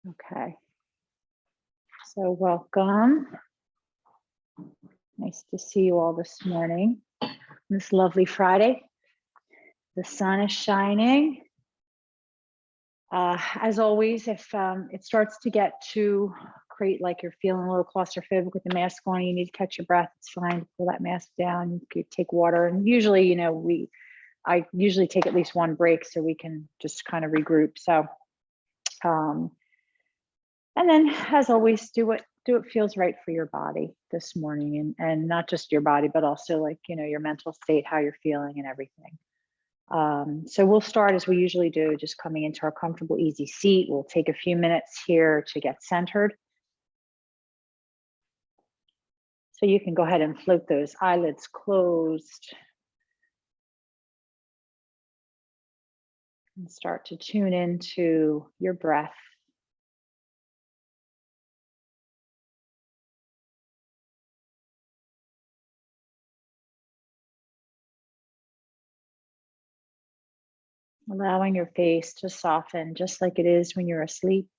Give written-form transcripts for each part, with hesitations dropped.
Okay, so welcome. Nice to see you all this morning. This lovely Friday. The sun is shining. As always, if it starts to get to create like you're feeling a little claustrophobic with the mask on, you need to catch your breath. It's fine to pull that mask down. You can take water, and usually, I usually take at least one break so we can just kind of regroup. So, and then, as always, do what feels right for your body this morning, and not just your body, but also like your mental state, how you're feeling, and everything. So we'll start as we usually do, just coming into our comfortable, easy seat. We'll take a few minutes here to get centered. So you can go ahead and float those eyelids closed. And start to tune into your breath. Allowing your face to soften just like it is when you're asleep.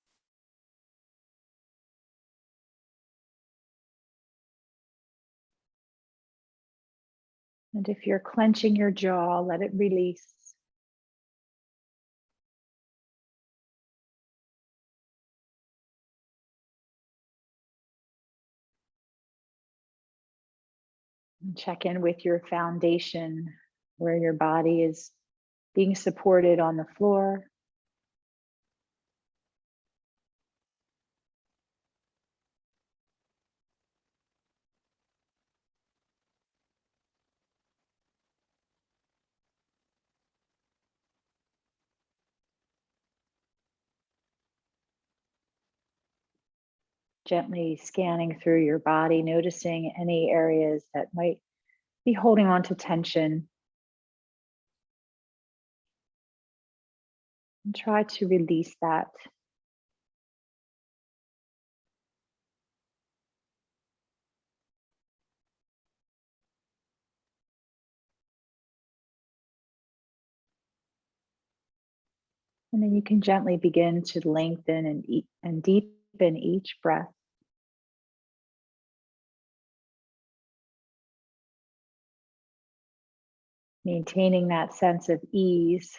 And if you're clenching your jaw, let it release. And check in with your foundation, where your body is being supported on the floor. Gently scanning through your body, noticing any areas that might be holding on to tension. And try to release that. And then you can gently begin to lengthen and deepen each breath. Maintaining that sense of ease.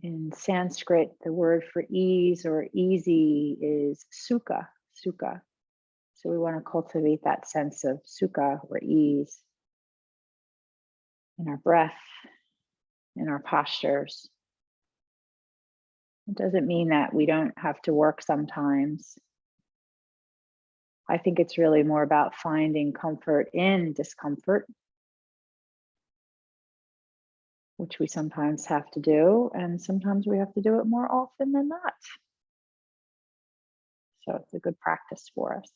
In Sanskrit, the word for ease or easy is sukha. So we want to cultivate that sense of sukha or ease in our breath, in our postures. It doesn't mean that we don't have to work sometimes. I think it's really more about finding comfort in discomfort, which we sometimes have to do, and sometimes we have to do it more often than not. So it's a good practice for us.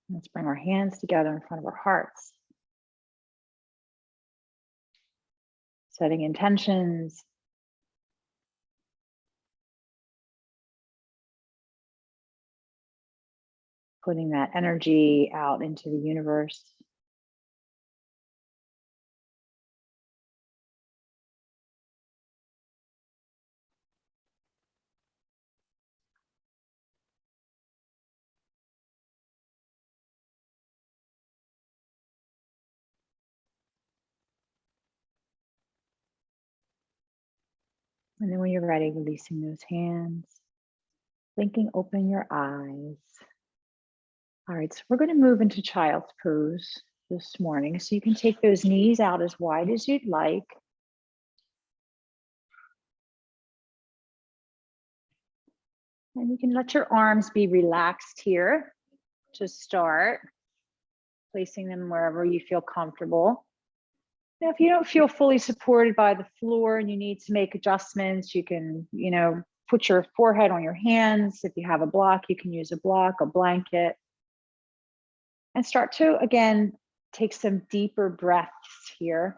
Let's bring our hands together in front of our hearts. Setting intentions. Putting that energy out into the universe. And then when you're ready, releasing those hands. Blinking open your eyes. All right, so we're going to move into child's pose this morning. So you can take those knees out as wide as you'd like. And you can let your arms be relaxed here to start. Placing them wherever you feel comfortable. Now, if you don't feel fully supported by the floor and you need to make adjustments, you can, put your forehead on your hands. If you have a block, you can use a block, a blanket. And start to, again, Take some deeper breaths here.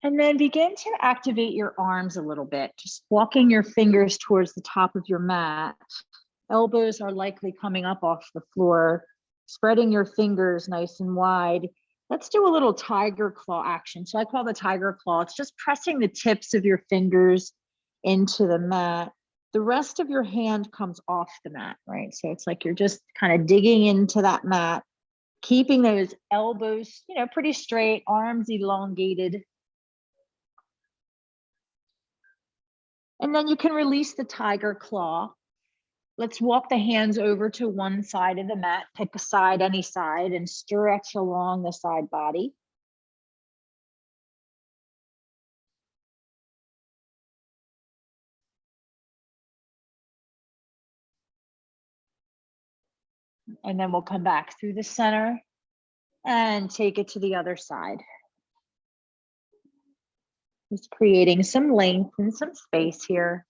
And then begin to activate your arms a little bit, just walking your fingers towards the top of your mat. Elbows are likely coming up off the floor, spreading your fingers nice and wide. Let's do a little tiger claw action. So I call the tiger claw. It's just pressing the tips of your fingers into the mat. The rest of your hand comes off the mat, right? So it's like you're just kind of digging into that mat, keeping those elbows, pretty straight, arms elongated. And then you can release the tiger claw. Let's walk the hands over to one side of the mat, pick a side, any side, and stretch along the side body. And then we'll come back through the center and take it to the other side. Just creating some length and some space here.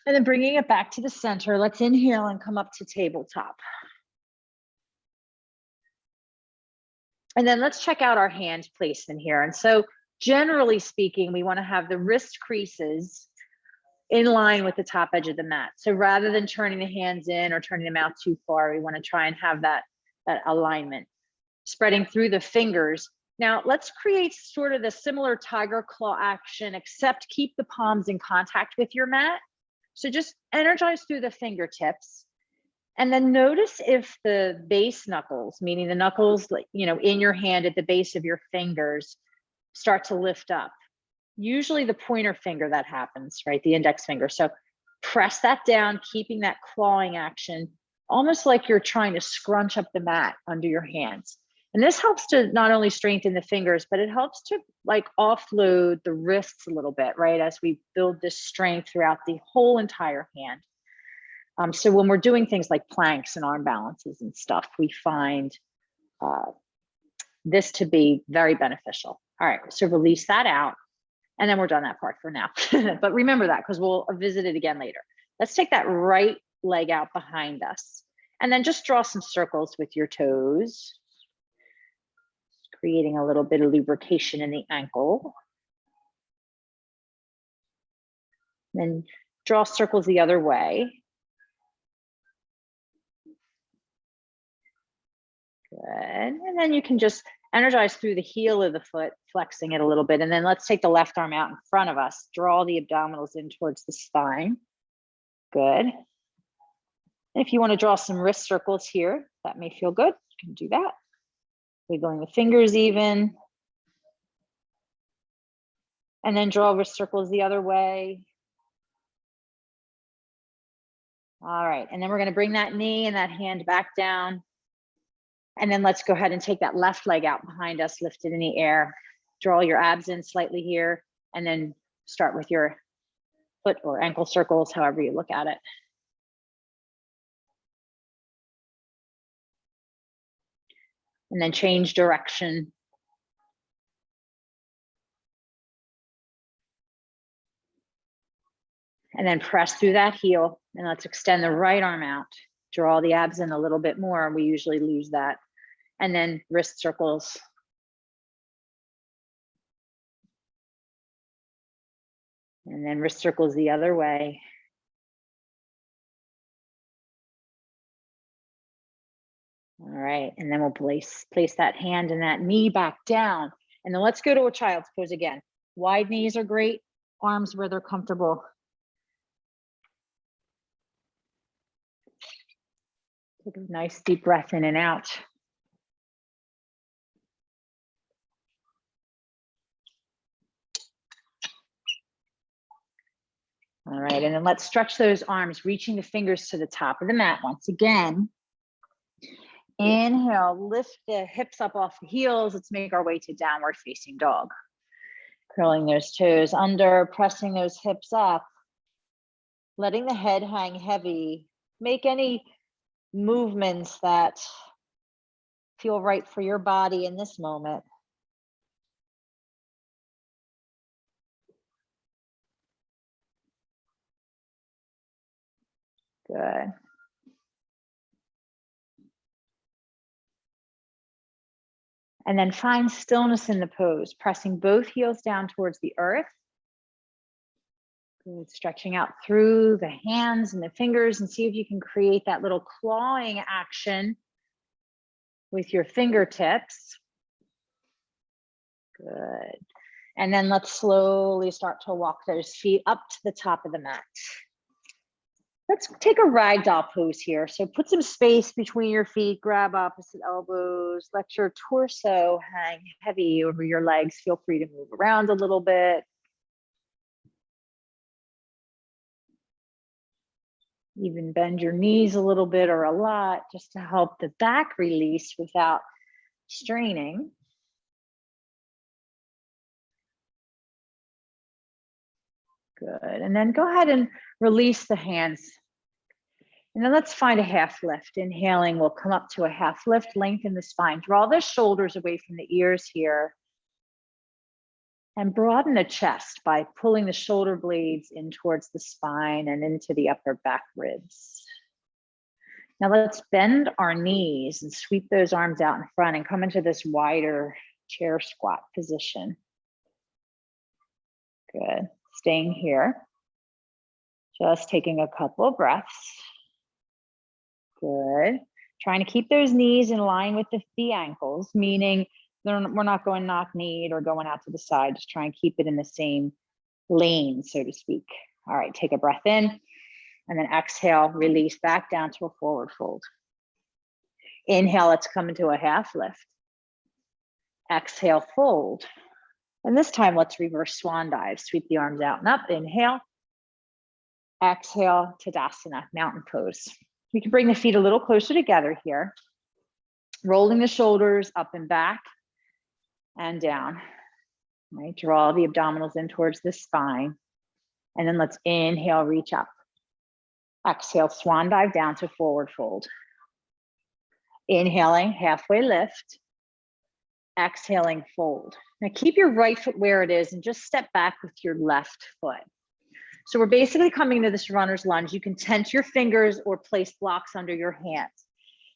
And then bringing it back to the center, let's inhale and come up to tabletop. And then let's check out our hand placement here. And so generally speaking, we want to have the wrist creases in line with the top edge of the mat. So rather than turning the hands in or turning them out too far, we want to try and have that alignment, spreading through the fingers. Now let's create sort of the similar tiger claw action, except keep the palms in contact with your mat. So just energize through the fingertips. And then notice if the base knuckles, meaning the knuckles, in your hand at the base of your fingers, start to lift up. Usually the pointer finger that happens, right? The index finger. So press that down, keeping that clawing action, almost like you're trying to scrunch up the mat under your hands. And this helps to not only strengthen the fingers, but it helps to offload the wrists a little bit, right? As we build this strength throughout the whole entire hand. So when we're doing things like planks and arm balances and stuff, we find this to be very beneficial. All right, so release that out. And then we're done that part for now. But remember that, because we'll visit it again later. Let's take that right leg out behind us. And then just draw some circles with your toes, creating a little bit of lubrication in the ankle. Then draw circles the other way. Good. And then you can just energize through the heel of the foot, flexing it a little bit. And then let's take the left arm out in front of us. Draw the abdominals in towards the spine. Good. And if you want to draw some wrist circles here, that may feel good. You can do that. Wiggling the fingers even. And then draw wrist circles the other way. All right. And then we're going to bring that knee and that hand back down. And then let's go ahead and take that left leg out behind us, lift it in the air. Draw your abs in slightly here, and then start with your foot or ankle circles, however you look at it. And then change direction. And then press through that heel, and let's extend the right arm out. Draw the abs in a little bit more. We usually lose that. And then wrist circles. And then wrist circles the other way. All right, and then we'll place that hand and that knee back down. And then let's go to a child's pose again. Wide knees are great, arms where they're comfortable. Take a nice deep breath in and out. All right, and then let's stretch those arms, reaching the fingers to the top of the mat once again. Inhale, lift the hips up off the heels. Let's make our way to downward facing dog. Curling those toes under, pressing those hips up, letting the head hang heavy. Make any movements that feel right for your body in this moment. Good. And then find stillness in the pose, pressing both heels down towards the earth. Good. Stretching out through the hands and the fingers, and see if you can create that little clawing action with your fingertips. Good. And then let's slowly start to walk those feet up to the top of the mat. Let's take a ragdoll pose here. So put some space between your feet, grab opposite elbows, let your torso hang heavy over your legs. Feel free to move around a little bit. Even bend your knees a little bit or a lot, just to help the back release without straining. Good. And then go ahead and release the hands. And then let's find a half lift. Inhaling, we'll come up to a half lift, lengthen the spine. Draw the shoulders away from the ears here. And broaden the chest by pulling the shoulder blades in towards the spine and into the upper back ribs. Now let's bend our knees and sweep those arms out in front and come into this wider chair squat position. Good. Staying here. Just taking a couple of breaths. Good. Trying to keep those knees in line with the ankles, meaning we're not going knock-kneed or going out to the side. Just try and keep it in the same lane, so to speak. All right, take a breath in and then exhale, release back down to a forward fold. Inhale, let's come into a half lift. Exhale, fold. And this time, let's reverse swan dive. Sweep the arms out and up. Inhale. Exhale, Tadasana, mountain pose. You can bring the feet a little closer together here. Rolling the shoulders up and back and down. Right, draw the abdominals in towards the spine. And then let's inhale, reach up. Exhale, swan dive down to forward fold. Inhaling, halfway lift. Exhaling, fold. Now keep your right foot where it is and just step back with your left foot. So we're basically coming to this runner's lunge. You can tense your fingers or place blocks under your hands.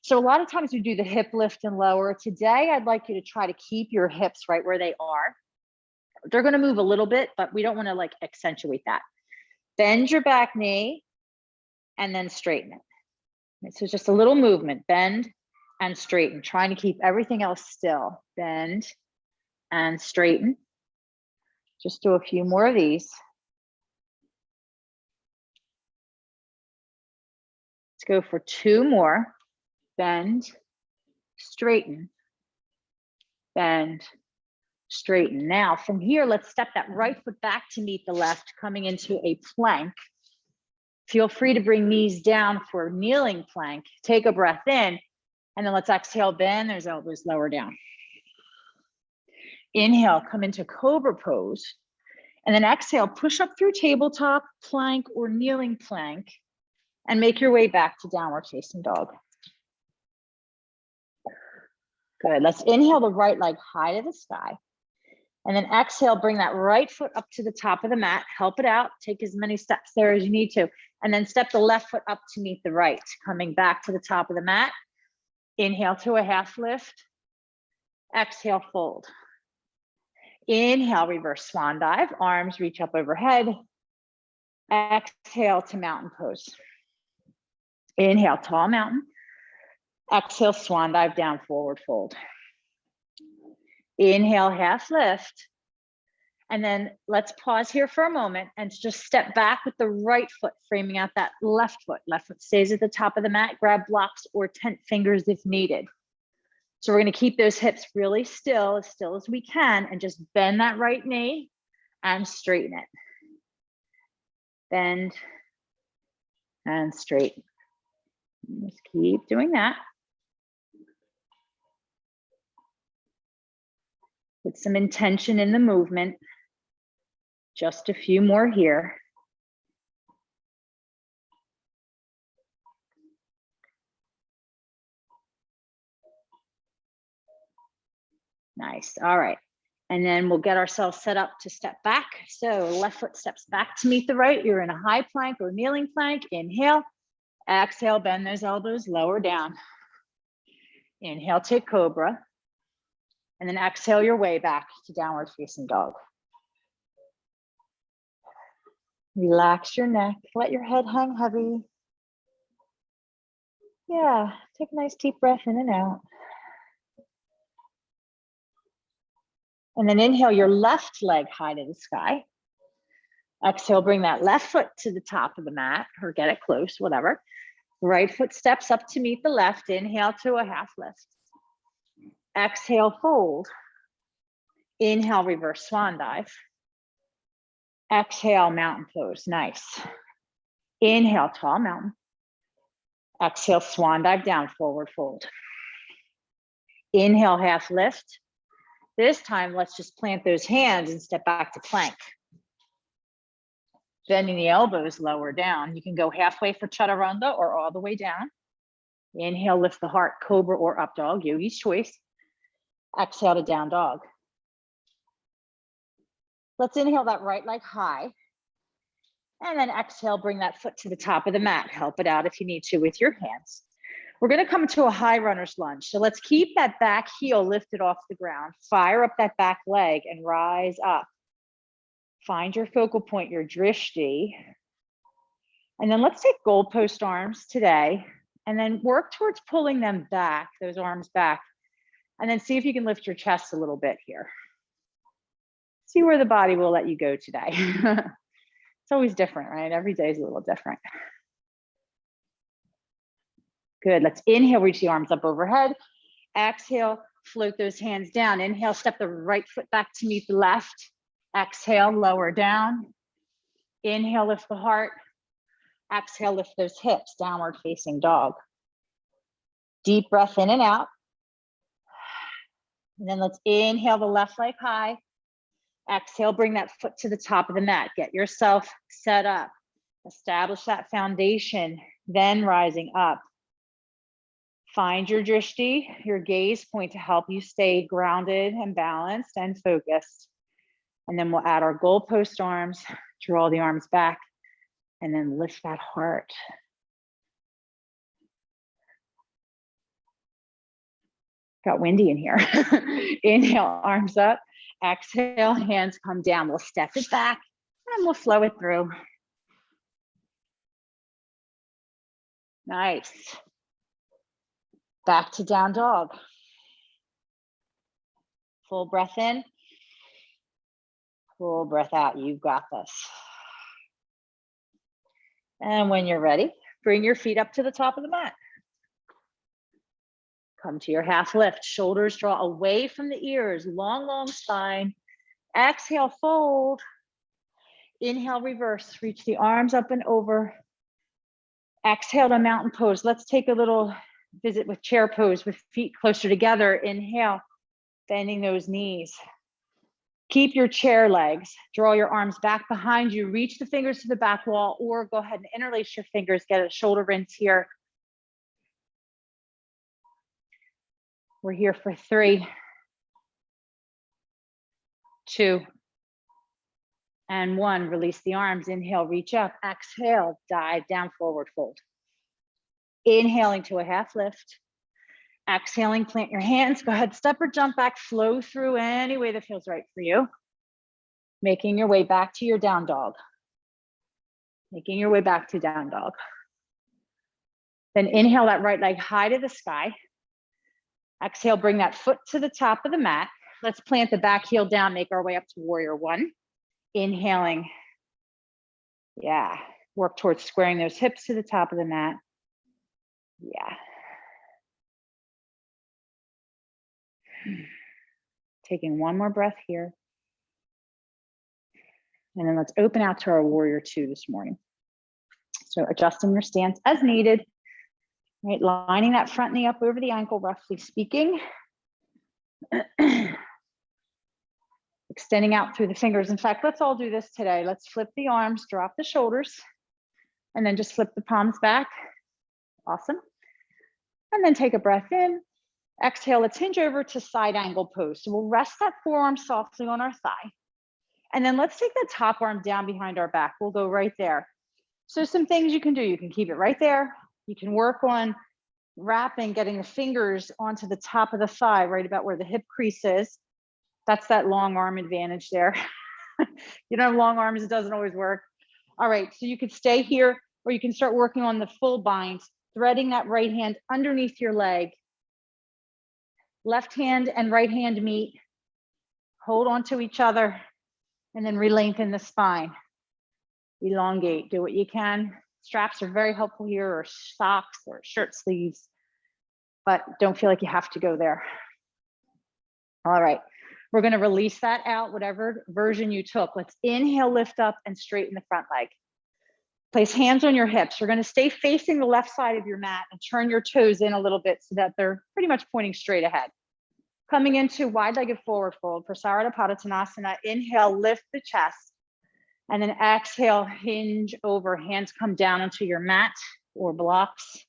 So a lot of times we do the hip lift and lower. Today, I'd like you to try to keep your hips right where they are. They're going to move a little bit, but we don't want to like accentuate that. Bend your back knee and then straighten it. So just a little movement, bend and straighten, trying to keep everything else still. Bend and straighten. Just do a few more of these. Let's go for two more. Bend, straighten, bend, straighten. Now from here, let's step that right foot back to meet the left, coming into a plank. Feel free to bring knees down for kneeling plank. Take a breath in, and then let's exhale, bend those elbows lower down. Inhale, come into cobra pose. And then exhale, push up through tabletop, plank, or kneeling plank, and make your way back to downward facing dog. Good, let's inhale the right leg high to the sky. And then exhale, bring that right foot up to the top of the mat, help it out, take as many steps there as you need to. And then step the left foot up to meet the right, coming back to the top of the mat. Inhale to a half lift. Exhale, fold. Inhale, reverse swan dive, arms reach up overhead. Exhale to mountain pose. Inhale, tall mountain. Exhale, swan dive down, forward fold. Inhale, half lift. And then let's pause here for a moment and just step back with the right foot, framing out that left foot. Left foot stays at the top of the mat, grab blocks or tent fingers if needed. So we're gonna keep those hips really still as we can, and just bend that right knee and straighten it. Bend and straighten. Just keep doing that. Put some intention in the movement. Just a few more here. Nice. All right. And then we'll get ourselves set up to step back. So left foot steps back to meet the right. You're in a high plank or kneeling plank. Inhale. Exhale, bend those elbows, lower down. Inhale, take cobra. And then exhale your way back to downward facing dog. Relax your neck. Let your head hang heavy. Yeah, take a nice deep breath in and out. And then inhale your left leg high to the sky. Exhale, bring that left foot to the top of the mat or get it close, whatever. Right foot steps up to meet the left. Inhale to a half lift. Exhale, fold. Inhale, reverse swan dive. Exhale, mountain pose. Nice. Inhale, tall mountain. Exhale, swan dive down, forward fold. Inhale, half lift. This time, let's just plant those hands and step back to plank. Bending the elbows lower down. You can go halfway for chaturanga or all the way down. Inhale, lift the heart, cobra or up dog, yogi's choice. Exhale to down dog. Let's inhale that right leg high. And then exhale, bring that foot to the top of the mat. Help it out if you need to with your hands. We're gonna come to a high runner's lunge. So let's keep that back heel lifted off the ground. Fire up that back leg and rise up. Find your focal point, your drishti. And then let's take goalpost arms today and then work towards pulling them back, those arms back. And then see if you can lift your chest a little bit here. See where the body will let you go today. It's always different, right? Every day is a little different. Good, let's inhale, reach the arms up overhead. Exhale, float those hands down. Inhale, step the right foot back to meet the left. Exhale, lower down. Inhale, lift the heart. Exhale, lift those hips, downward facing dog. Deep breath in and out. And then let's inhale the left leg high. Exhale, bring that foot to the top of the mat. Get yourself set up. Establish that foundation, then rising up. Find your drishti, your gaze point to help you stay grounded and balanced and focused. And then we'll add our goalpost arms, draw the arms back, and then lift that heart. Got windy in here. Inhale, arms up. Exhale, hands come down. We'll step it back and we'll flow it through. Nice. Back to down dog. Full breath in. Full breath out. You've got this. And when you're ready, bring your feet up to the top of the mat. Come to your half lift. Shoulders draw away from the ears. Long, long spine. Exhale, fold. Inhale, reverse. Reach the arms up and over. Exhale to mountain pose. Let's take a little visit with chair pose with feet closer together. Inhale, bending those knees. Keep your chair legs. Draw your arms back behind you. Reach the fingers to the back wall or go ahead and interlace your fingers. Get a shoulder rinse here. We're here for 3, 2, and 1. Release the arms. Inhale, reach up. Exhale, dive down, forward fold. Inhaling to a half lift. Exhaling, plant your hands. Go ahead, step or jump back. Flow through any way that feels right for you. Making your way back to your down dog. Making your way back to down dog. Then inhale that right leg high to the sky. Exhale, bring that foot to the top of the mat. Let's plant the back heel down, make our way up to warrior 1. Inhaling. Yeah, work towards squaring those hips to the top of the mat. Yeah. Taking one more breath here. And then let's open out to our warrior 2 this morning. So adjusting your stance as needed. Right, lining that front knee up over the ankle, roughly speaking. extending out through the fingers. In fact, let's all do this today. Let's flip the arms, drop the shoulders, and then just flip the palms back. Awesome. And then take a breath in. Exhale, let's hinge over to side angle pose. So we'll rest that forearm softly on our thigh. And then let's take the top arm down behind our back. We'll go right there. So some things you can do. You can keep it right there. You can work on wrapping, getting the fingers onto the top of the thigh, right about where the hip crease is. That's that long arm advantage there. You don't have long arms, it doesn't always work. All right, so you could stay here, or you can start working on the full bind, threading that right hand underneath your leg. Left hand and right hand meet, hold on to each other, and then re-lengthen the spine. Elongate, do what you can. Straps are very helpful here, or socks or shirt sleeves, but don't feel like you have to go there. All right, we're gonna release that out, whatever version you took. Let's inhale, lift up, and straighten the front leg. Place hands on your hips. You're gonna stay facing the left side of your mat and turn your toes in a little bit so that they're pretty much pointing straight ahead. Coming into wide-legged forward fold for Sarada Padottanasana. Inhale, lift the chest. And then exhale, hinge over. Hands come down onto your mat or blocks.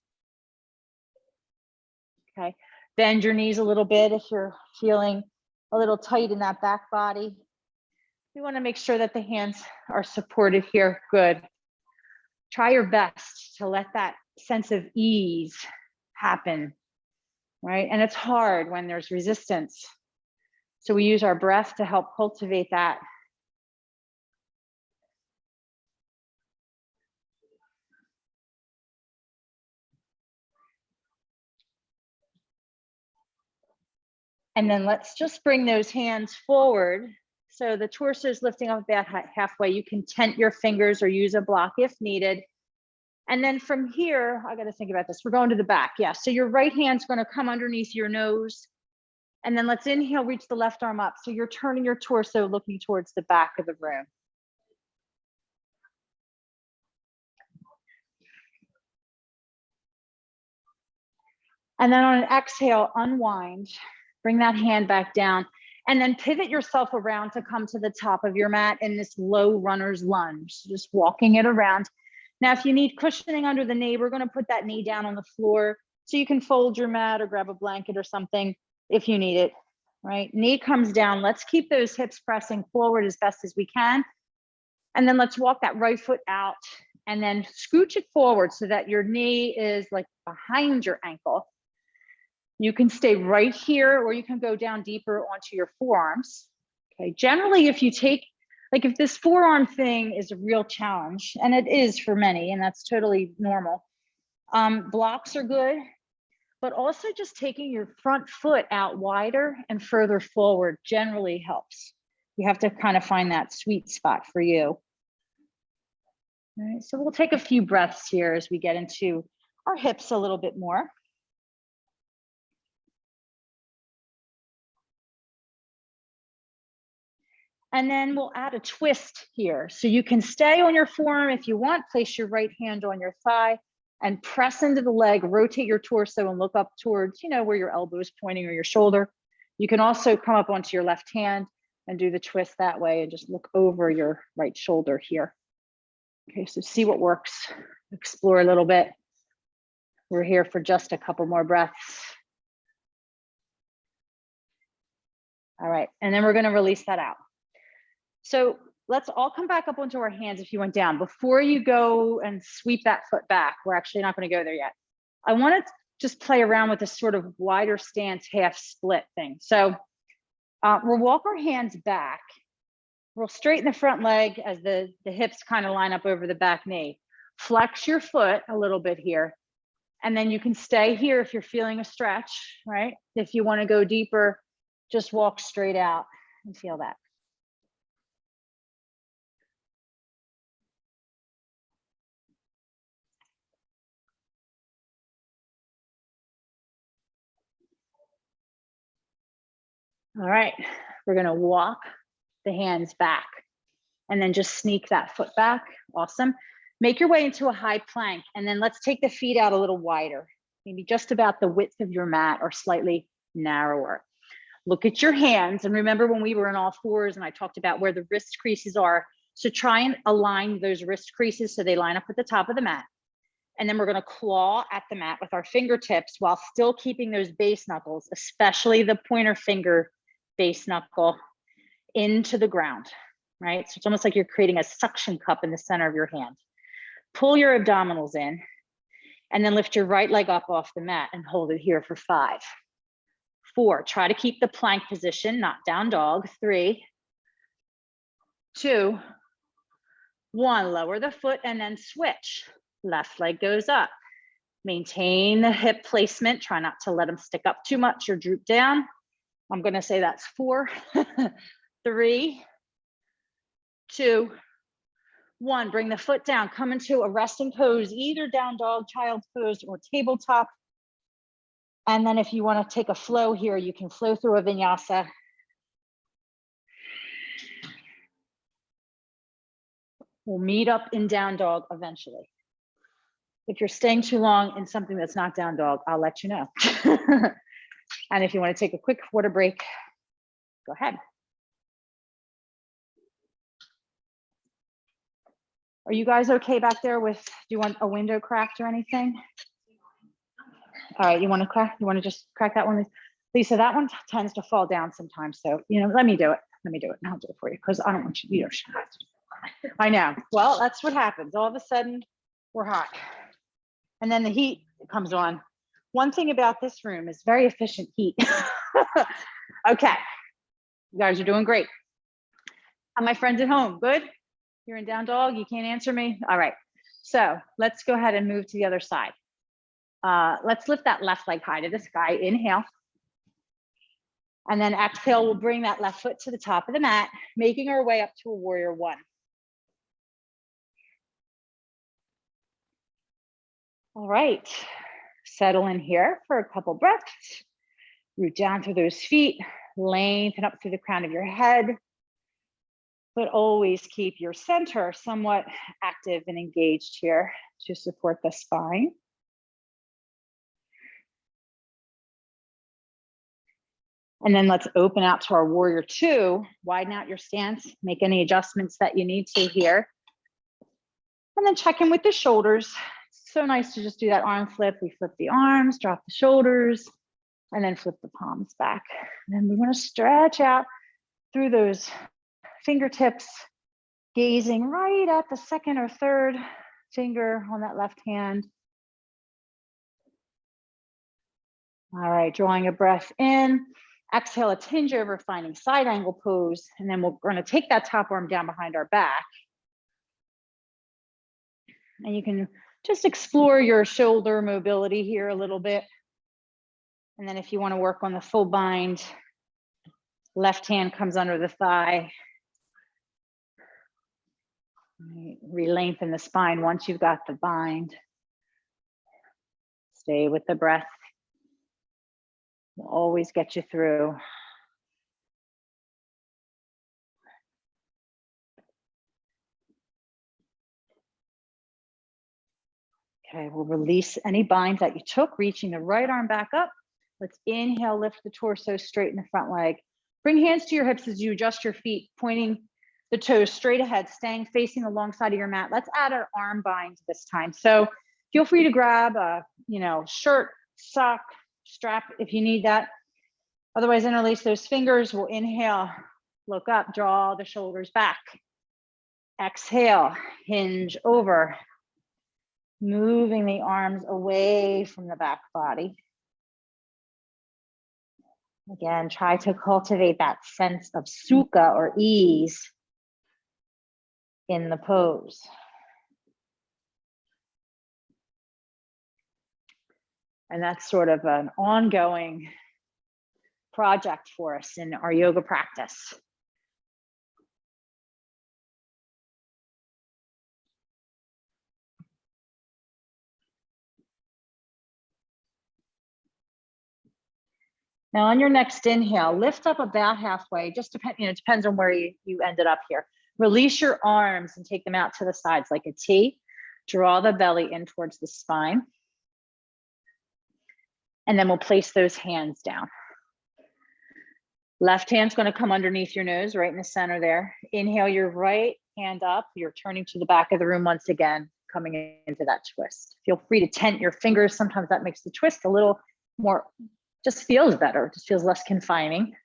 Okay, bend your knees a little bit if you're feeling a little tight in that back body. You want to make sure that the hands are supported here. Good. Try your best to let that sense of ease happen, right? And it's hard when there's resistance. So we use our breath to help cultivate that. And then let's just bring those hands forward. So the torso is lifting up about halfway. You can tent your fingers or use a block if needed. And then from here, I got to think about this. We're going to the back. Yeah. So your right hand's going to come underneath your nose. And then let's inhale, reach the left arm up. So you're turning your torso, looking towards the back of the room. And then on an exhale, unwind. Bring that hand back down and then pivot yourself around to come to the top of your mat in this low runner's lunge, just walking it around. Now, if you need cushioning under the knee, we're going to put that knee down on the floor so you can fold your mat or grab a blanket or something if you need it, right? Knee comes down. Let's keep those hips pressing forward as best as we can. And then let's walk that right foot out and then scooch it forward so that your knee is like behind your ankle. You can stay right here, or you can go down deeper onto your forearms. Okay, generally, if you take, like if this forearm thing is a real challenge, and it is for many, and that's totally normal, blocks are good, but also just taking your front foot out wider and further forward generally helps. You have to kind of find that sweet spot for you. All right, so we'll take a few breaths here as we get into our hips a little bit more. And then we'll add a twist here. So you can stay on your forearm if you want, place your right hand on your thigh and press into the leg, rotate your torso and look up towards, you know, where your elbow is pointing or your shoulder. You can also come up onto your left hand and do the twist that way and just look over your right shoulder here. Okay, so see what works, explore a little bit. We're here for just a couple more breaths. All right, and then we're gonna release that out. So let's all come back up onto our hands if you went down. Before you go and sweep that foot back, we're actually not going to go there yet. I want to just play around with this sort of wider stance, half split thing. So we'll walk our hands back. We'll straighten the front leg as the hips kind of line up over the back knee. Flex your foot a little bit here. And then you can stay here if you're feeling a stretch, right? If you want to go deeper, just walk straight out and feel that. All right, we're gonna walk the hands back and then just sneak that foot back. Awesome. Make your way into a high plank and then let's take the feet out a little wider, maybe just about the width of your mat or slightly narrower. Look at your hands. And remember when we were in all fours and I talked about where the wrist creases are. So try and align those wrist creases so they line up with the top of the mat. And then we're going to claw at the mat with our fingertips while still keeping those base knuckles, especially the pointer finger base knuckle, into the ground, right? So it's almost like you're creating a suction cup in the center of your hand. Pull your abdominals in and then lift your right leg up off the mat and hold it here for 5, 4. Try to keep the plank position, not down dog. 3, 2, 1. Lower the foot and then switch. Left leg goes up. Maintain the hip placement. Try not to let them stick up too much or droop down. I'm going to say that's 4, 3, 2, 1. Bring the foot down. Come into a resting pose, either down dog, child's pose, or tabletop. And then if you want to take a flow here, you can flow through a vinyasa. We'll meet up in down dog eventually. If you're staying too long in something that's not down dog, I'll let you know. And if you want to take a quick water break, go ahead. Are you guys okay back there with, do you want a window cracked or anything? All right, you want to crack? You want to just crack that one? Lisa, that one tends to fall down sometimes. So, let me do it. Let me do it. And I'll do it for you because I don't want you, I know. Well, that's what happens. All of a sudden, we're hot. And then the heat comes on. One thing about this room is very efficient heat. Okay, you guys are doing great. How are my friends at home? Good? You're in down dog? You can't answer me? All right. So let's go ahead and move to the other side. Let's lift that left leg high to the sky. Inhale. And then exhale, we'll bring that left foot to the top of the mat, making our way up to a warrior 1. All right, settle in here for a couple breaths. Root down through those feet, lengthen up through the crown of your head, but always keep your center somewhat active and engaged here to support the spine. And then let's open out to our warrior 2, widen out your stance, make any adjustments that you need to here. And then check in with the shoulders. It's so nice to just do that arm flip. We flip the arms, drop the shoulders, and then flip the palms back. And then we want to stretch out through those fingertips, gazing right at the second or third finger on that left hand. All right, drawing a breath in. Exhale, a tinge over, finding side angle pose. And then we're going to take that top arm down behind our back. And you can just explore your shoulder mobility here a little bit. And then if you want to work on the full bind, left hand comes under the thigh. Re-lengthen the spine once you've got the bind. Stay with the breath. We'll always get you through. Okay, we'll release any bind that you took, reaching the right arm back up. Let's inhale, lift the torso, straighten the front leg. Bring hands to your hips as you adjust your feet, pointing the toes straight ahead, staying facing alongside of your mat. Let's add our arm bind this time. So feel free to grab a, shirt, sock, strap if you need that. Otherwise, interlace those fingers. We'll inhale, look up, draw the shoulders back. Exhale, hinge over. Moving the arms away from the back body. Again, try to cultivate that sense of sukha or ease in the pose. And that's sort of an ongoing project for us in our yoga practice. Now on your next inhale, lift up about halfway, just depends on where you ended up here. Release your arms and take them out to the sides like a T. Draw the belly in towards the spine. And then we'll place those hands down. Left hand's going to come underneath your nose, right in the center there. Inhale your right hand up. You're turning to the back of the room once again, coming into that twist. Feel free to tent your fingers. Sometimes that makes the twist a little more, just feels better, just feels less confining.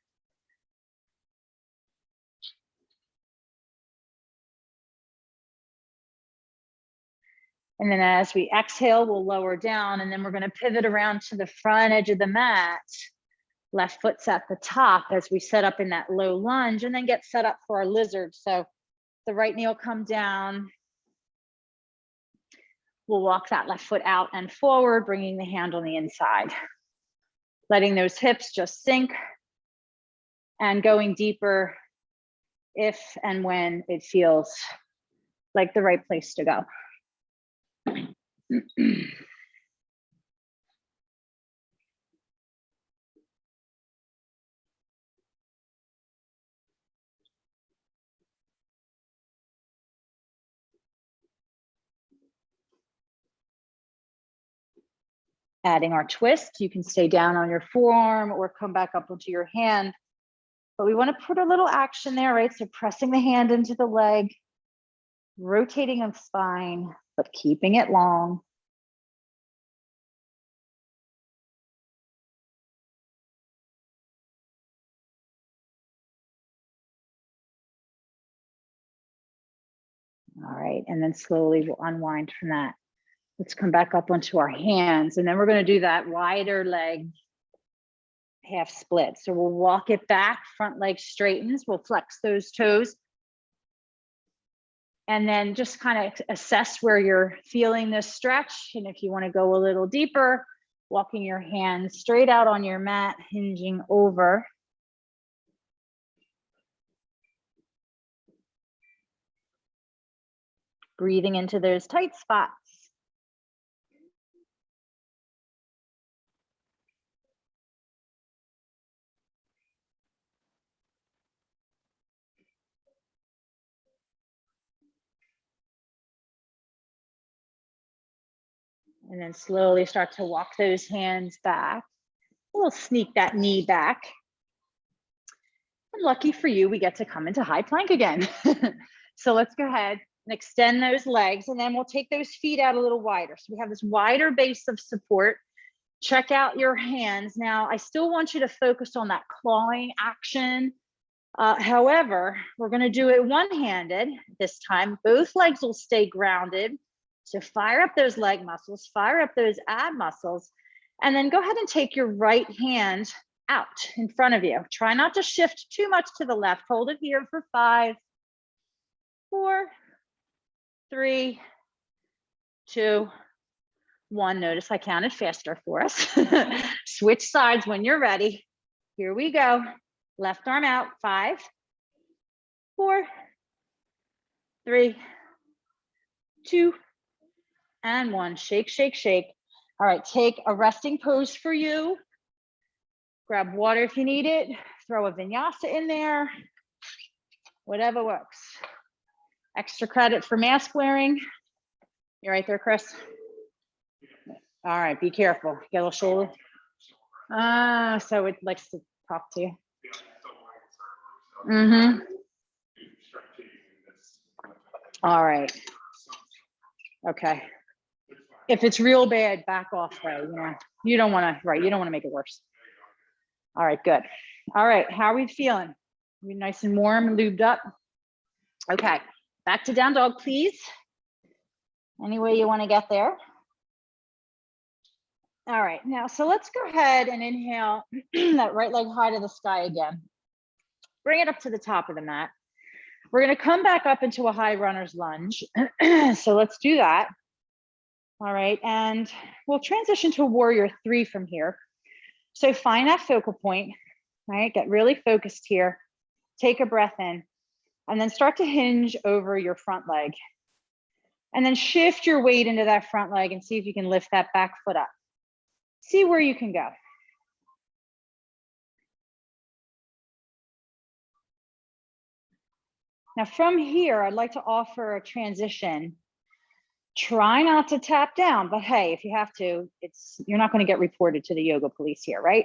And then as we exhale, we'll lower down, and then we're going to pivot around to the front edge of the mat. Left foot's at the top as we set up in that low lunge, and then get set up for our lizard. So the right knee will come down. We'll walk that left foot out and forward, bringing the hand on the inside. Letting those hips just sink and going deeper if and when it feels like the right place to go. Adding our twist, you can stay down on your forearm or come back up onto your hand. But we want to put a little action there, right? So pressing the hand into the leg, rotating the spine, but keeping it long. All right, and then slowly we'll unwind from that. Let's come back up onto our hands, and then we're going to do that wider leg half split. So we'll walk it back, front leg straightens, we'll flex those toes. And then just kind of assess where you're feeling this stretch. And if you want to go a little deeper, walking your hands straight out on your mat, hinging over. Breathing into those tight spots. And then slowly start to walk those hands back. We'll sneak that knee back. And lucky for you, we get to come into high plank again. So let's go ahead and extend those legs, and then we'll take those feet out a little wider. So we have this wider base of support. Check out your hands. Now, I still want you to focus on that clawing action. However, we're going to do it one-handed this time. Both legs will stay grounded. So fire up those leg muscles, fire up those ab muscles, and then go ahead and take your right hand out in front of you. Try not to shift too much to the left. Hold it here for 5, 4, 3, 2, 1. Notice I counted faster for us. Switch sides when you're ready. Here we go. Left arm out. 5, 4, 3, 2, and 1. Shake, shake, shake. All right, take a resting pose for you. Grab water if you need it. Throw a vinyasa in there. Whatever works. Extra credit for mask wearing. You're right there, Chris. All right, be careful. Get a little shoulder. So it likes to talk to you. Mm-hmm. All right. Okay. If it's real bad, back off though. You know, you don't want to, right? You don't want to make it worse. All right, good. All right, how are we feeling? We nice and warm and lubed up? Okay, back to down dog, please. Any way you want to get there. All right, now, so let's go ahead and inhale that right leg high to the sky again. Bring it up to the top of the mat. We're going to come back up into a high runner's lunge. So let's do that. All right, and we'll transition to a warrior 3 from here. So find that focal point, right? Get really focused here. Take a breath in, and then start to hinge over your front leg. And then shift your weight into that front leg and see if you can lift that back foot up. See where you can go. Now from here, I'd like to offer a transition. Try not to tap down, but hey, if you have to, you're not going to get reported to the yoga police here, right?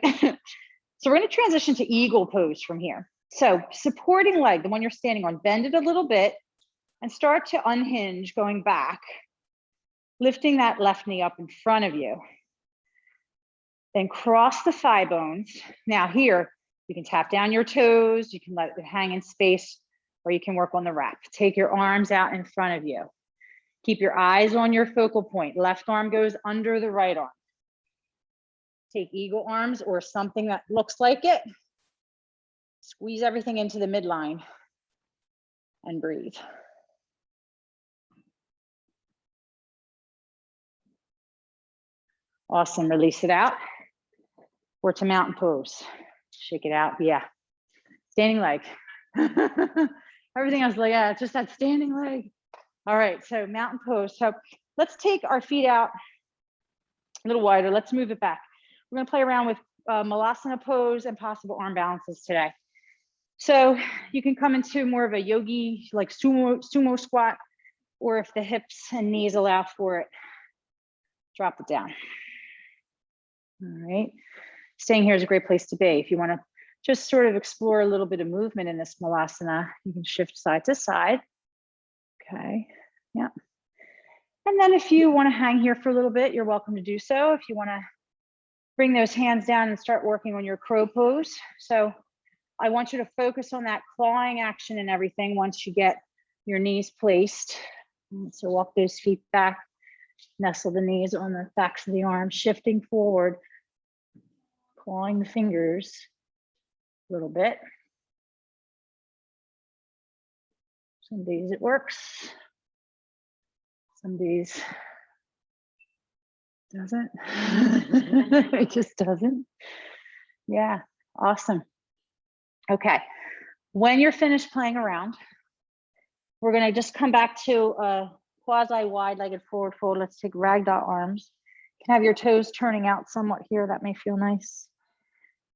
So we're going to transition to eagle pose from here. So supporting leg, the one you're standing on, bend it a little bit and start to unhinge going back, lifting that left knee up in front of you. Then cross the thigh bones. Now here, you can tap down your toes, you can let it hang in space, or you can work on the wrap. Take your arms out in front of you. Keep your eyes on your focal point. Left arm goes under the right arm. Take eagle arms or something that looks like it. Squeeze everything into the midline and breathe. Awesome, release it out. Or to mountain pose. Shake it out, yeah. Standing leg. Everything else, like, yeah, just that standing leg. All right, so mountain pose. So let's take our feet out a little wider. Let's move it back. We're gonna play around with Malasana pose and possible arm balances today. So you can come into more of a yogi, like sumo squat, or if the hips and knees allow for it, drop it down. All right, staying here is a great place to be. If you wanna just sort of explore a little bit of movement in this Malasana, you can shift side to side. Okay, yeah. And then if you wanna hang here for a little bit, you're welcome to do so. If you wanna bring those hands down and start working on your crow pose. So I want you to focus on that clawing action and everything once you get your knees placed. So walk those feet back, nestle the knees on the backs of the arms, shifting forward, clawing the fingers a little bit. Some days it works, some days doesn't. It just doesn't. Yeah, awesome. Okay, when you're finished playing around, we're gonna just come back to a quasi wide-legged forward fold. Let's take ragdoll arms. You can have your toes turning out somewhat here. That may feel nice.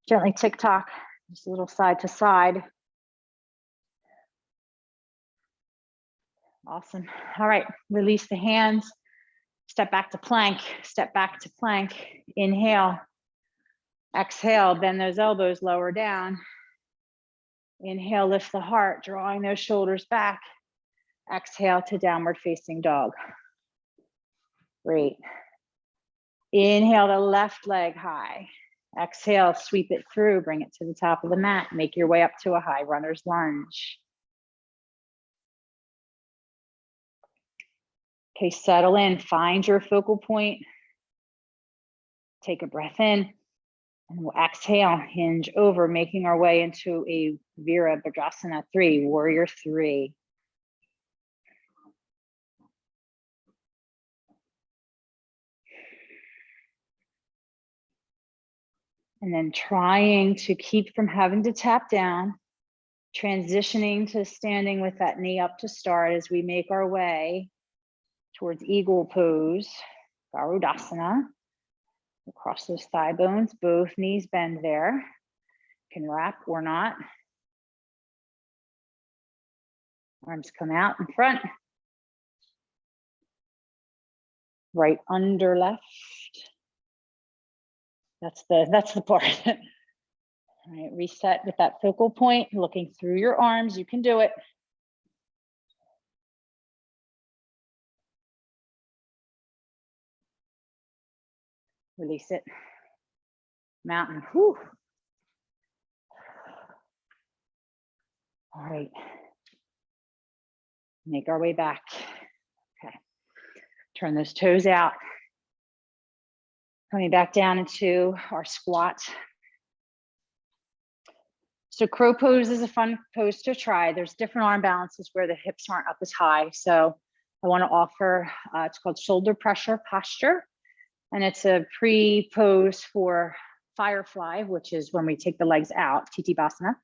Gently tick-tock, just a little side to side. Awesome. All right, release the hands. Step back to plank, step back to plank. Inhale, exhale, bend those elbows lower down. Inhale, lift the heart, drawing those shoulders back. Exhale to downward facing dog. Great. Inhale the left leg high. Exhale, sweep it through, bring it to the top of the mat. Make your way up to a high runner's lunge. Okay, settle in, find your focal point. Take a breath in and we'll exhale, hinge over, making our way into a Virabhadrasana 3, warrior 3. And then trying to keep from having to tap down, transitioning to standing with that knee up to start as we make our way towards eagle pose, Garudasana. Across those thigh bones, both knees bend there. Can wrap or not. Arms come out in front. Right under left. That's the part. All right, reset with that focal point, looking through your arms. You can do it. Release it. Mountain. Whew. All right. Make our way back. Okay. Turn those toes out. Coming back down into our squat. So crow pose is a fun pose to try. There's different arm balances where the hips aren't up as high. So I want to offer, it's called shoulder pressure posture. And it's a pre-pose for firefly, which is when we take the legs out, Titibhasana.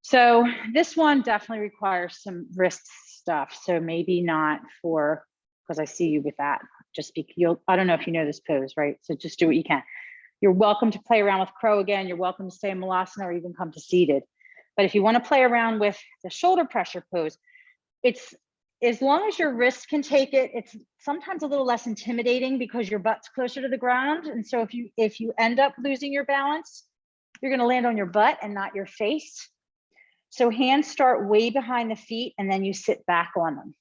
So this one definitely requires some wrist stuff. So maybe not for, because I see you with that. Just be, I don't know if you know this pose, right? So just do what you can. You're welcome to play around with crow again. You're welcome to stay in Malasana or even come to seated. But if you want to play around with the shoulder pressure pose, it's, as long as your wrist can take it, it's sometimes a little less intimidating because your butt's closer to the ground. And so if you end up losing your balance, you're gonna land on your butt and not your face. So hands start way behind the feet and then you sit back on them.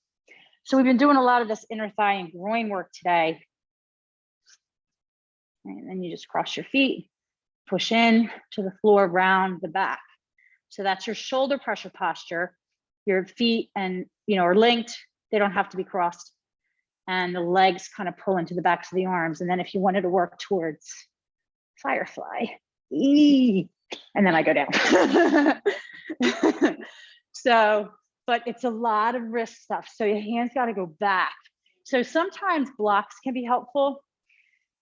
So we've been doing a lot of this inner thigh and groin work today. And then you just cross your feet, push in to the floor, round the back. So that's your shoulder pressure posture. Your feet and, are linked. They don't have to be crossed. And the legs kind of pull into the backs of the arms. And then if you wanted to work towards firefly, and then I go down. So, but it's a lot of wrist stuff. So your hands got to go back. So sometimes blocks can be helpful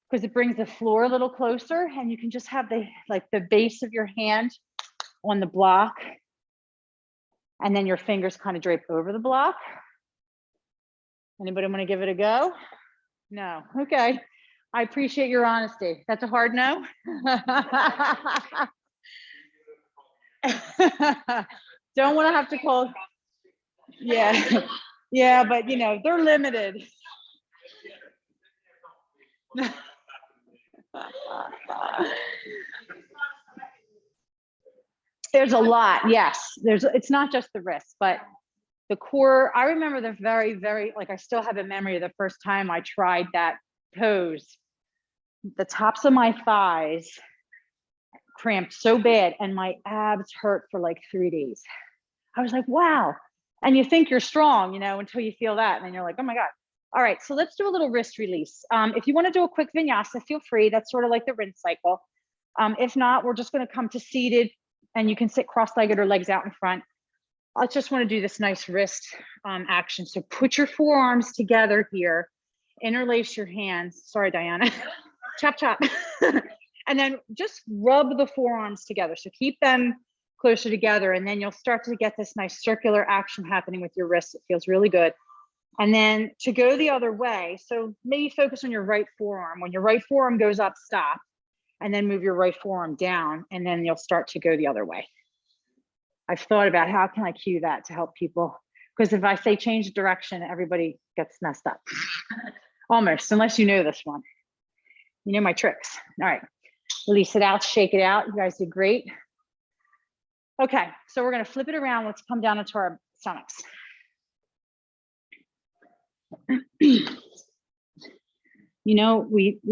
because it brings the floor a little closer and you can just have the base of your hand on the block and then your fingers kind of drape over the block. Anybody want to give it a go? No. Okay. I appreciate your honesty. That's a hard no. Don't want to have to call. Yeah. Yeah, but they're limited. There's a lot. Yes. It's not just the wrist, but the core. I remember the very, very, I still have a memory of the first time I tried that pose. The tops of my thighs cramped so bad and my abs hurt for like 3 days. I was like, wow. And you think you're strong, until you feel that. And then you're like, oh my God. All right, so let's do a little wrist release. If you want to do a quick vinyasa, feel free. That's sort of like the rinse cycle. If not, we're just going to come to seated and you can sit cross-legged or legs out in front. I just want to do this nice wrist action. So put your forearms together here, interlace your hands. Sorry, Diana. Chop, chop. And then just rub the forearms together. So keep them closer together and then you'll start to get this nice circular action happening with your wrists. It feels really good. And then to go the other way, so maybe focus on your right forearm. When your right forearm goes up, stop, and then move your right forearm down, and then you'll start to go the other way. I've thought about how can I cue that to help people? Because if I say change direction, everybody gets messed up. Almost, unless you know this one. You know my tricks. All right, release it out, shake it out. You guys did great. Okay, so we're gonna flip it around. Let's come down into our stomachs. We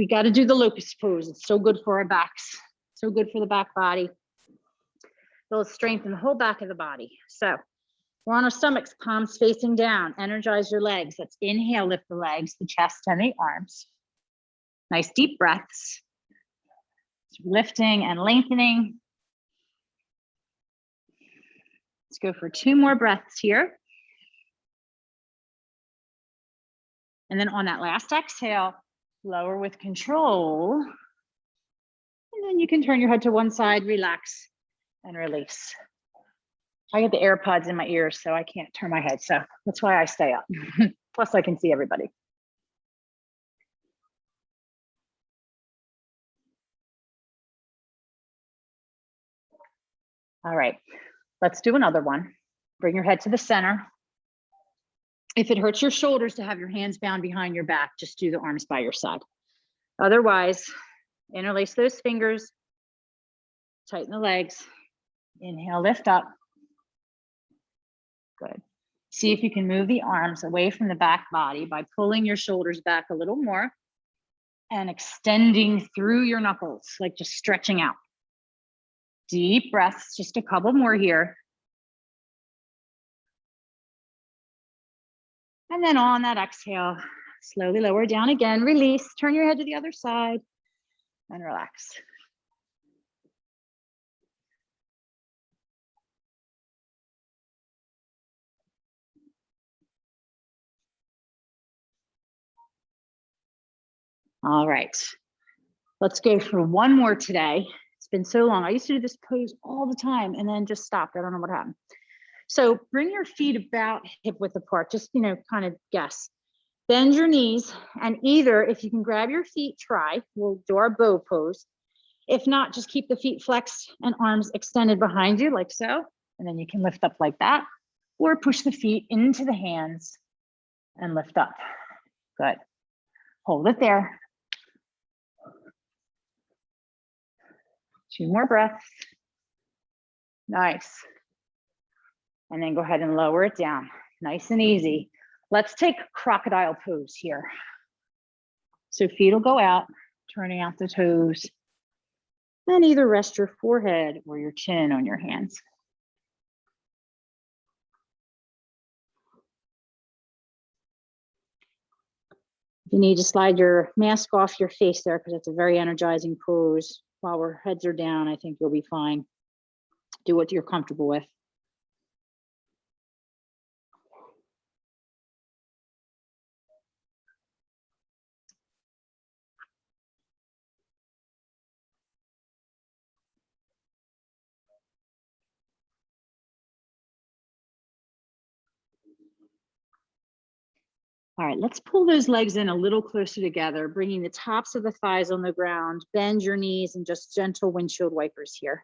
got to do the locust pose. It's so good for our backs, so good for the back body. It'll strengthen the whole back of the body. So we're on our stomachs, palms facing down. Energize your legs. Let's inhale, lift the legs, the chest, and the arms. Nice deep breaths. Lifting and lengthening. Let's go for 2 more breaths here. And then on that last exhale, lower with control. And then you can turn your head to one side, relax and release. I get the AirPods in my ears, so I can't turn my head. So that's why I stay up. Plus I can see everybody. All right, let's do another one. Bring your head to the center. If it hurts your shoulders to have your hands bound behind your back, just do the arms by your side. Otherwise, interlace those fingers, tighten the legs, inhale, lift up. Good. See if you can move the arms away from the back body by pulling your shoulders back a little more and extending through your knuckles, like just stretching out. Deep breaths, just a couple more here. And then on that exhale, slowly lower down again, release, turn your head to the other side and relax. All right, let's go for one more today. It's been so long. I used to do this pose all the time and then just stopped. I don't know what happened. So bring your feet about hip width apart, just, kind of guess. Bend your knees and either, if you can grab your feet, try, we'll do our bow pose. If not, just keep the feet flexed and arms extended behind you like so. And then you can lift up like that or push the feet into the hands and lift up. Good. Hold it there. 2 more breaths. Nice. And then go ahead and lower it down. Nice and easy. Let's take crocodile pose here. So feet will go out, turning out the toes. Then either rest your forehead or your chin on your hands. If you need to slide your mask off your face there, because it's a very energizing pose, while our heads are down, I think you'll be fine. Do what you're comfortable with. All right, let's pull those legs in a little closer together, bringing the tops of the thighs on the ground, bend your knees, and just gentle windshield wipers here.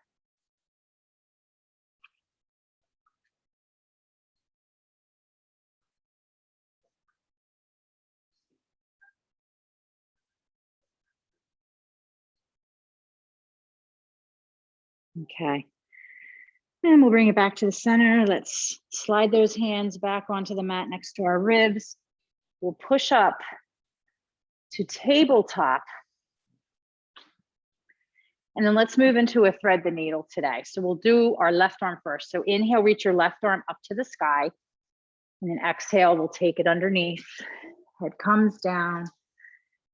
Okay. And we'll bring it back to the center. Let's slide those hands back onto the mat next to our ribs. We'll push up to tabletop. And then let's move into a thread the needle today. So we'll do our left arm first. So inhale, reach your left arm up to the sky. And then exhale, we'll take it underneath. Head comes down.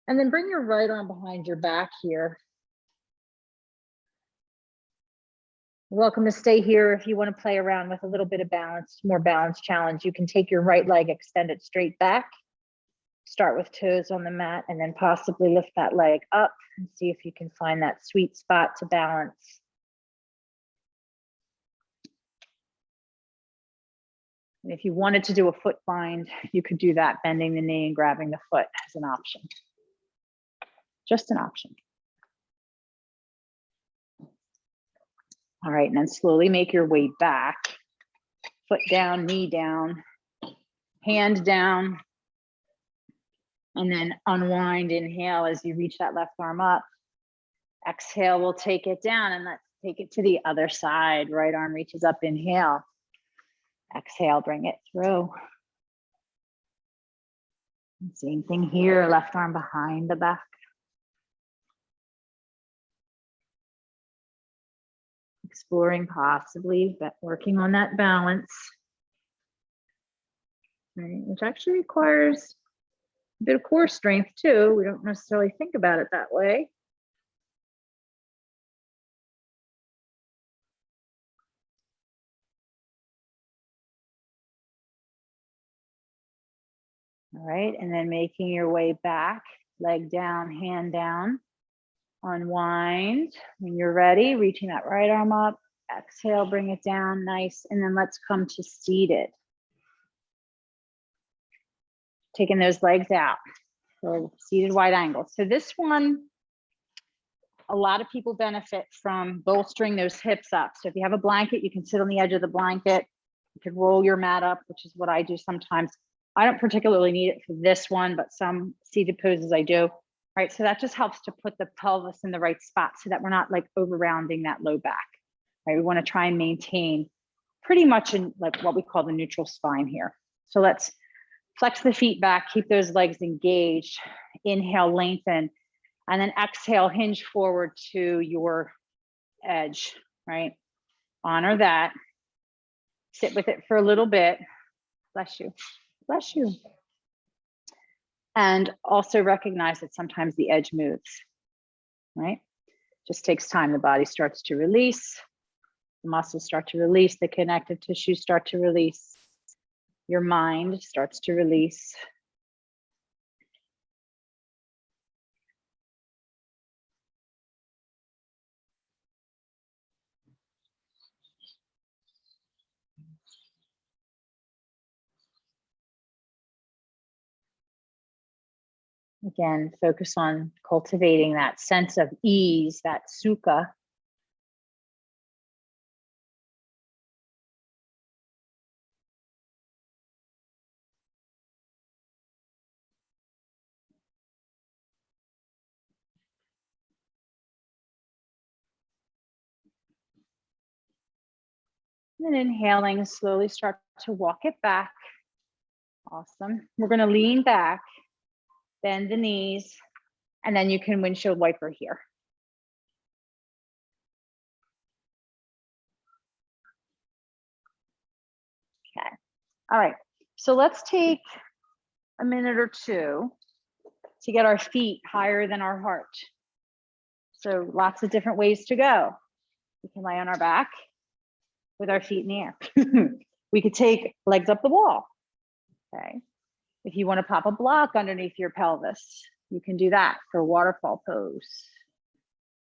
And then bring your right arm behind your back here. You're welcome to stay here if you want to play around with a little bit of balance, more balance challenge. You can take your right leg, extend it straight back. Start with toes on the mat and then possibly lift that leg up and see if you can find that sweet spot to balance. And if you wanted to do a foot bind, you could do that, bending the knee and grabbing the foot as an option. Just an option. All right, and then slowly make your way back. Foot down, knee down, hand down. And then unwind, inhale as you reach that left arm up. Exhale, we'll take it down and let's take it to the other side. Right arm reaches up, inhale. Exhale, bring it through. Same thing here, left arm behind the back. Exploring possibly, but working on that balance, right? Which actually requires a bit of core strength too. We don't necessarily think about it that way. All right, and then making your way back, leg down, hand down. Unwind. When you're ready, reaching that right arm up. Exhale, bring it down, nice. And then let's come to seated. Taking those legs out. So seated wide angle. So this one, a lot of people benefit from bolstering those hips up. So if you have a blanket, you can sit on the edge of the blanket. You could roll your mat up, which is what I do sometimes. I don't particularly need it for this one, but some seated poses I do. Right, so that just helps to put the pelvis in the right spot so that we're not like over rounding that low back. Right, we want to try and maintain pretty much in like what we call the neutral spine here. So let's flex the feet back, keep those legs engaged. Inhale, lengthen, and then exhale, hinge forward to your edge. Right, honor that. Sit with it for a little bit. Bless you. Bless you. And also recognize that sometimes the edge moves, right? Just takes time. The body starts to release, the muscles start to release, the connective tissues start to release, your mind starts to release. Again, focus on cultivating that sense of ease, that sukha. And then inhaling, slowly start to walk it back. Awesome. We're going to lean back, bend the knees, and then you can windshield wiper here. Okay. All right. So let's take a minute or two to get our feet higher than our heart. So lots of different ways to go. We can lay on our back with our feet in the air. We could take legs up the wall. Okay. If you want to pop a block underneath your pelvis, you can do that for waterfall pose.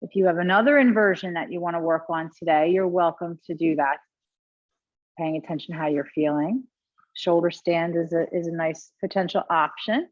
If you have another inversion that you want to work on today, you're welcome to do that. Paying attention to how you're feeling. Shoulder stand is a nice potential option.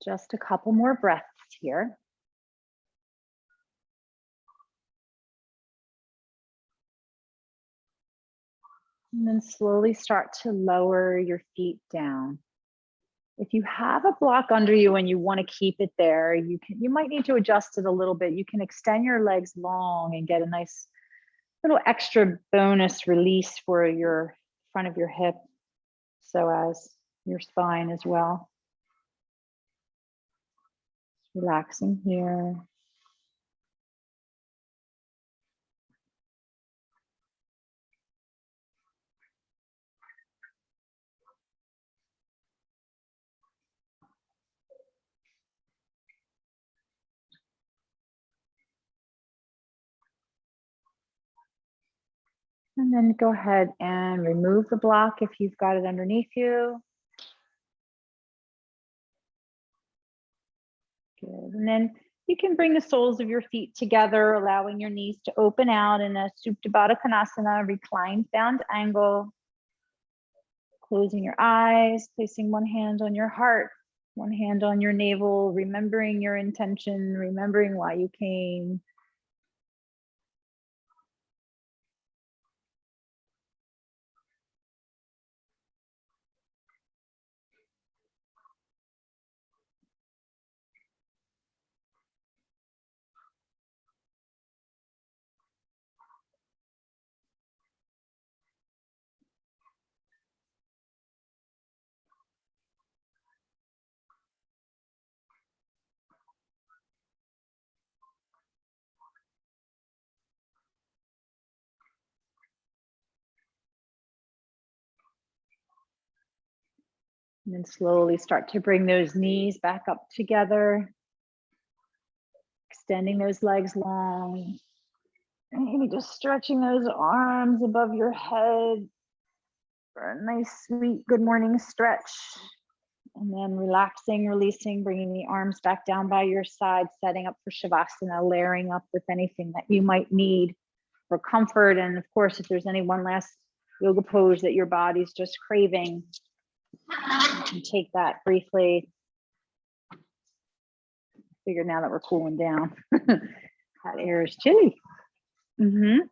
Just a couple more breaths here. And then slowly start to lower your feet down. If you have a block under you and you want to keep it there, you might need to adjust it a little bit. You can extend your legs long and get a nice little extra bonus release for your front of your hip, so as your spine as well. Relaxing here. And then go ahead and remove the block if you've got it underneath you. Good. And then you can bring the soles of your feet together, allowing your knees to open out in a Supta Baddha Konasana, reclined bound angle. Closing your eyes, placing one hand on your heart, one hand on your navel, remembering your intention, remembering why you came. And then slowly start to bring those knees back up together, extending those legs long. And maybe just stretching those arms above your head for a nice, sweet, good morning stretch. And then relaxing, releasing, bringing the arms back down by your side, setting up for Shavasana, layering up with anything that you might need for comfort. And of course, if there's any one last yoga pose that your body's just craving, you can take that briefly. Figure now that we're cooling down. Hot air is chilly. Good.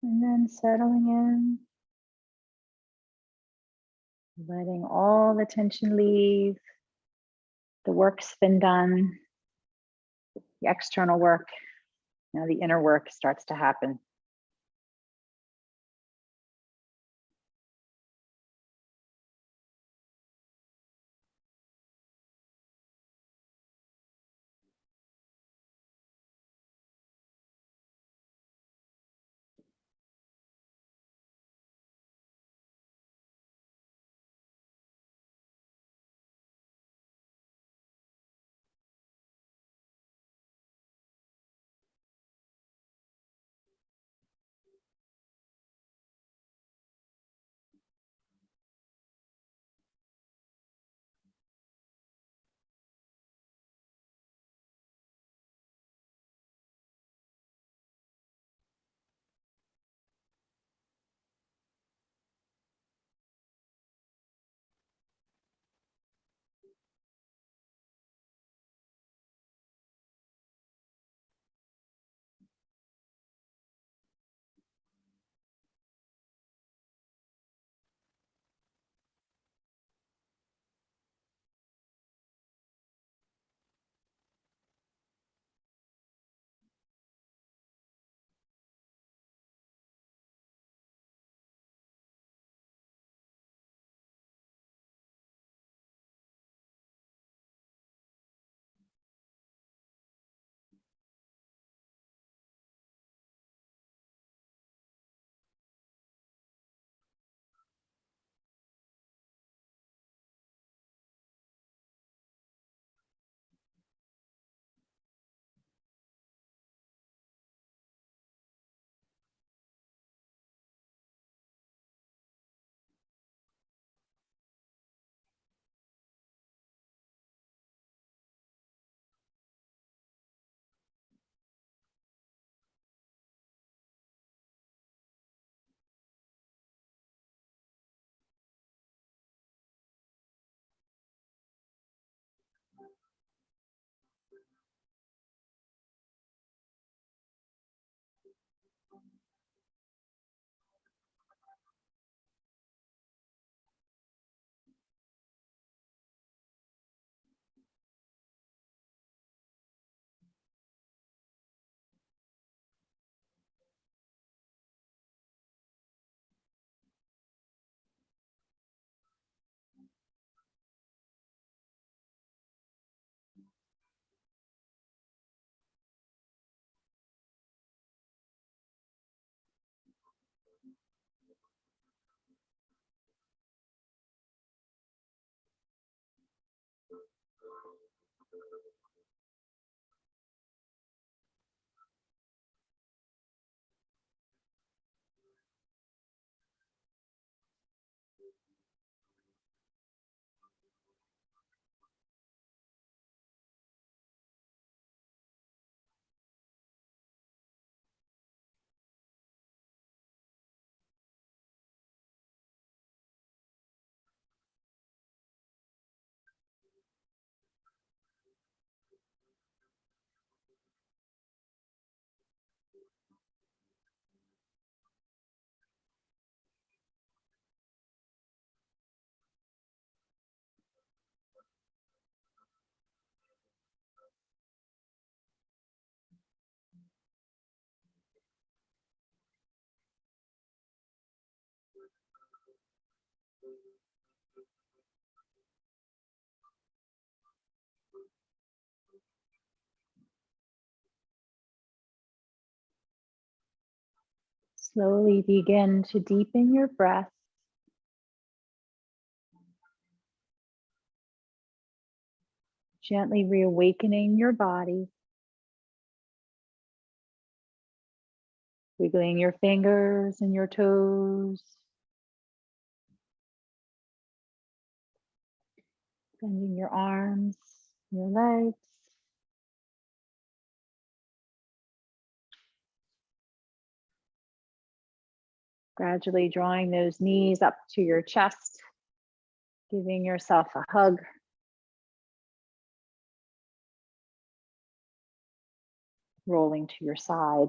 And then settling in, letting all the tension leave. The work's been done, the external work. Now the inner work starts to happen. Slowly begin to deepen your breath. Gently reawakening your body. Wiggling your fingers and your toes. Bending your arms, your legs. Gradually drawing those knees up to your chest. Giving yourself a hug. Rolling to your side.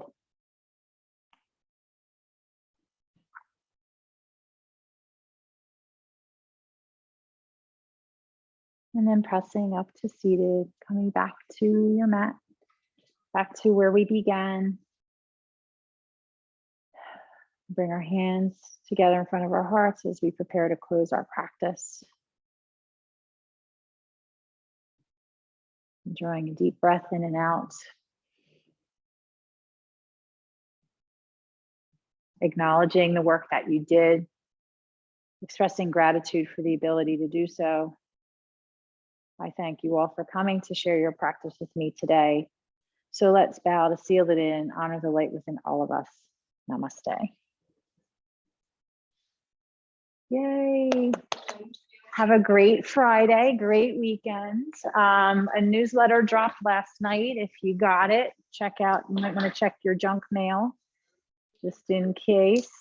And then pressing up to seated, coming back to your mat, back to where we began. Bring our hands together in front of our hearts as we prepare to close our practice. Drawing a deep breath in and out. Acknowledging the work that you did, expressing gratitude for the ability to do so. I thank you all for coming to share your practice with me today. So let's bow to seal it in, honor the light within all of us. Namaste. Yay. Have a great Friday, great weekend. A newsletter dropped last night. If you got it, check out, you might want to check your junk mail just in case.